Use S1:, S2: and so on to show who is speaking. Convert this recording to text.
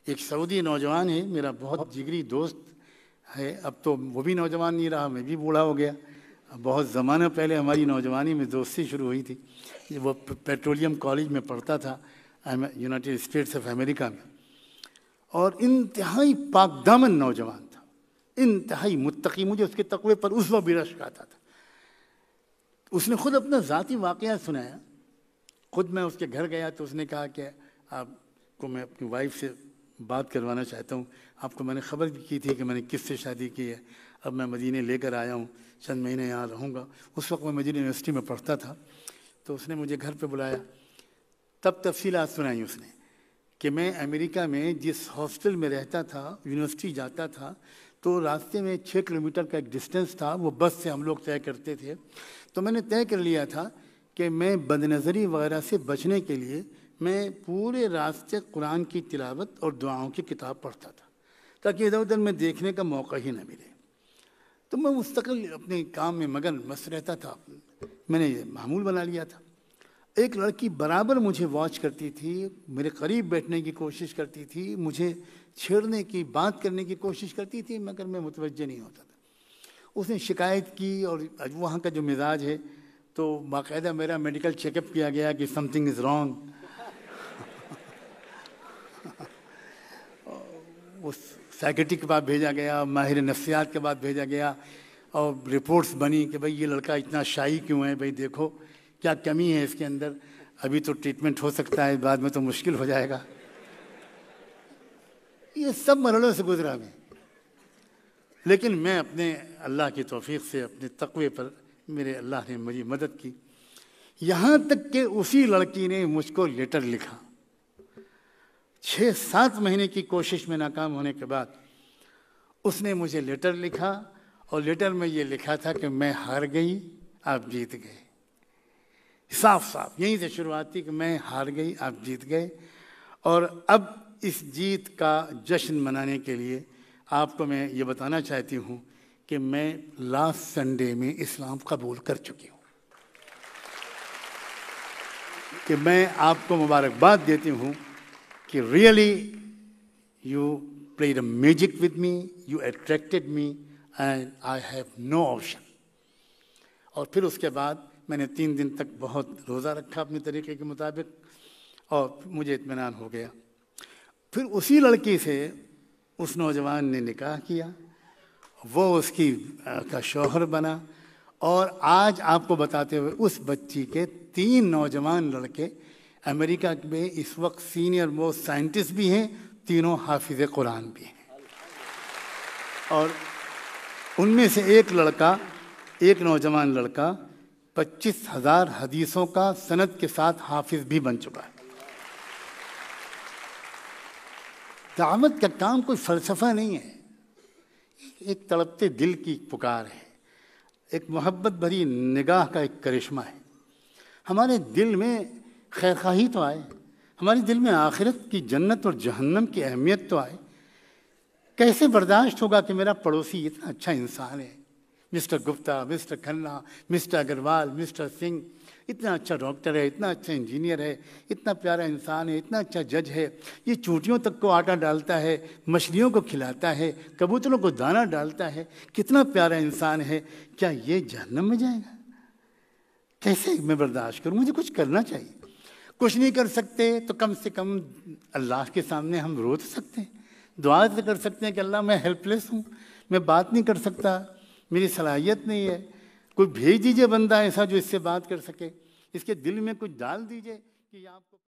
S1: ایک سعودی نوجوان ہے میرا بہت جگری دوست ہے، اب تو وہ بھی نوجوان نہیں رہا، میں بھی بوڑھا ہو گیا. بہت زمانہ پہلے ہماری نوجوانی میں دوستی شروع ہوئی تھی. وہ پیٹرولیم کالج میں پڑھتا تھا یونائٹڈ اسٹیٹس آف امریکہ میں، اور انتہائی پاک دامن نوجوان تھا، انتہائی متقی. مجھے اس کے تقوی پر اس وقت بھی رشک آتا تھا. اس نے خود اپنا ذاتی واقعہ سنایا. خود میں اس کے گھر گیا تو اس نے کہا کہ آپ کو میں اپنی وائف سے بات کروانا چاہتا ہوں. آپ کو میں نے خبر بھی کی تھی کہ میں نے کس سے شادی کی ہے. اب میں مدینے لے کر آیا ہوں، چند مہینے یہاں رہوں گا. اس وقت میں مدینہ یونیورسٹی میں پڑھتا تھا. تو اس نے مجھے گھر پہ بلایا، تب تفصیلات سنائی اس نے کہ میں امریکہ میں جس ہاسٹل میں رہتا تھا، یونیورسٹی جاتا تھا تو راستے میں 6 کلومیٹر کا ایک ڈسٹینس تھا، وہ بس سے ہم لوگ طے کرتے تھے. تو میں نے طے کر لیا تھا کہ میں بد نظری وغیرہ سے بچنے کے لیے میں پورے راستے قرآن کی تلاوت اور دعاؤں کی کتاب پڑھتا تھا تاکہ ادھر ادھر میں دیکھنے کا موقع ہی نہ ملے. تو میں مستقل اپنے کام میں مگن مست رہتا تھا. میں نے یہ معمول بنا لیا تھا. ایک لڑکی برابر مجھے واچ کرتی تھی، میرے قریب بیٹھنے کی کوشش کرتی تھی، مجھے چھیڑنے کی، بات کرنے کی کوشش کرتی تھی، مگر میں متوجہ نہیں ہوتا تھا. اس نے شکایت کی، اور وہاں کا جو مزاج ہے تو باقاعدہ میرا میڈیکل چیک اپ کیا گیا کہ سم تھنگ از رانگ. اس سائیکٹری کے بعد بھیجا گیا، ماہر نفسیات کے بعد بھیجا گیا، اور رپورٹس بنی کہ بھئی یہ لڑکا اتنا شائی کیوں ہے، بھئی دیکھو کیا کمی ہے اس کے اندر، ابھی تو ٹریٹمنٹ ہو سکتا ہے، بعد میں تو مشکل ہو جائے گا. یہ سب مرحلوں سے گزرا میں، لیکن میں اپنے اللہ کی توفیق سے، اپنے تقوی پر میرے اللہ نے مجھے مدد کی. یہاں تک کہ اسی لڑکی نے مجھ کو لیٹر لکھا. 6-7 مہینے کی کوشش میں ناکام ہونے کے بعد اس نے مجھے لیٹر لکھا، اور لیٹر میں یہ لکھا تھا کہ میں ہار گئی، آپ جیت گئے. صاف صاف یہیں سے شروعات تھی کہ میں ہار گئی، آپ جیت گئے. اور اب اس جیت کا جشن منانے کے لیے آپ کو میں یہ بتانا چاہتی ہوں کہ میں لاسٹ سنڈے میں اسلام قبول کر چکی ہوں. کہ میں آپ کو مبارکباد دیتی ہوں کہ really you played a magic with me, you attracted me and I have no option. اور پھر اس کے بعد میں نے 3 دن تک بہت روزہ رکھا اپنے طریقے کے مطابق، اور مجھے اطمینان ہو گیا. پھر اسی لڑکی سے اس نوجوان نے نکاح کیا، وہ اس کا شوہر بنا. اور آج آپ کو بتاتے ہوئے اس بچی کے 3 نوجوان لڑکے امریکہ میں اس وقت سینئر موسٹ سائنٹسٹ بھی ہیں، تینوں حافظ قرآن بھی ہیں. اور ان میں سے ایک نوجوان لڑکا 25,000 حدیثوں کا سند کے ساتھ حافظ بھی بن چکا ہے. دعوت کا کام کوئی فلسفہ نہیں ہے، ایک تڑپتے دل کی پکار ہے، ایک محبت بھری نگاہ کا ایک کرشمہ ہے. ہمارے دل میں خیر خواہی تو آئے، ہمارے دل میں آخرت کی جنت اور جہنم کی اہمیت تو آئے. کیسے برداشت ہوگا کہ میرا پڑوسی اتنا اچھا انسان ہے، Mr Gupta, Mr Khanna, Mr Agarwal, Mr Singh, اتنا اچھا ڈاکٹر ہے، اتنا اچھا انجینئر ہے، اتنا پیارا انسان ہے، اتنا اچھا جج ہے، یہ چونٹیوں تک کو آٹا ڈالتا ہے، مچھلیوں کو کھلاتا ہے، کبوتروں کو دانہ ڈالتا ہے، کتنا پیارا انسان ہے، کیا یہ جہنم میں جائے گا؟ کیسے میں برداشت کروں؟ مجھے کچھ کرنا چاہیے. کچھ نہیں کر سکتے تو کم سے کم اللہ کے سامنے ہم رو سکتے ہیں، دعا سے کر سکتے ہیں کہ اللہ میں ہیلپ لیس ہوں، میں بات نہیں کر سکتا، میری صلاحیت نہیں ہے. کوئی بھیج دیجئے بندہ ایسا جو اس سے بات کر سکے، اس کے دل میں کچھ ڈال دیجئے کہ آپ کو